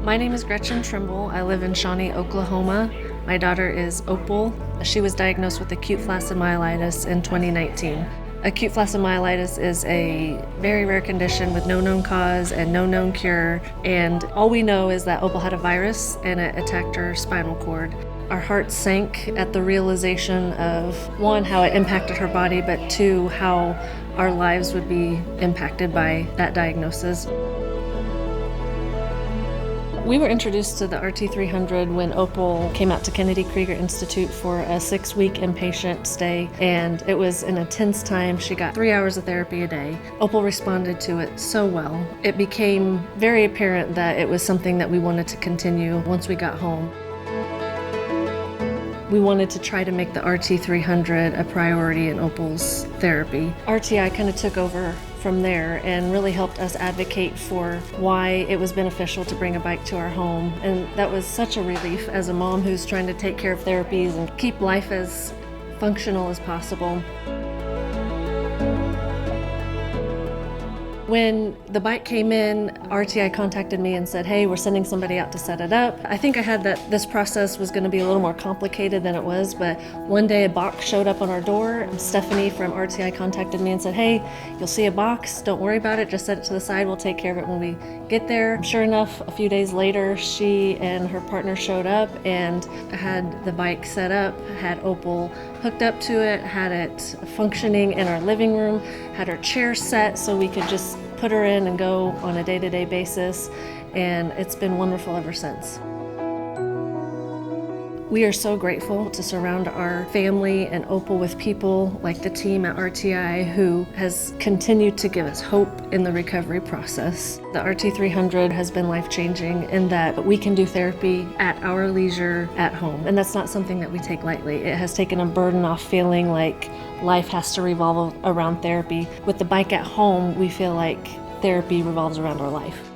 My name is Gretchen Trimble. I live in Shawnee, Oklahoma. My daughter is Opal. She was diagnosed with acute flaccid myelitis in 2019. Acute flaccid myelitis is a very rare condition with no known cause and no known cure, and all we know is that Opal had a virus and it attacked her spinal cord. Our hearts sank at the realization of, one, how it impacted her body, but two, how our lives would be impacted by that diagnosis. We were introduced to the RT300 when Opal came out to Kennedy Krieger Institute for a 6-week inpatient stay, and it was an intense time. She got 3 hours of therapy a day. Opal responded to it so well. It became very apparent that it was something that we wanted to continue once we got home. We wanted to try to make the RT300 a priority in Opal's therapy. RTI kind of took over from there and really helped us advocate for why it was beneficial to bring a bike to our home. And that was such a relief as a mom who's trying to take care of therapies and keep life as functional as possible. When the bike came in, RTI contacted me and said, hey, we're sending somebody out to set it up. I think I had that this process was going to be a little more complicated than it was, but one day a box showed up on our door. Stephanie from RTI contacted me and said, hey, you'll see a box, don't worry about it, just set it to the side, we'll take care of it when we get there. Sure enough, a few days later, she and her partner showed up and had the bike set up, had Opal hooked up to it, had it functioning in our living room, had her chair set so we could just put her in and go on a day-to-day basis, and it's been wonderful ever since. We are so grateful to surround our family and Opal with people like the team at RTI who has continued to give us hope in the recovery process. The RT300 has been life-changing in that we can do therapy at our leisure at home, and that's not something that we take lightly. It has taken a burden off feeling like life has to revolve around therapy. With the bike at home, we feel like therapy revolves around our life.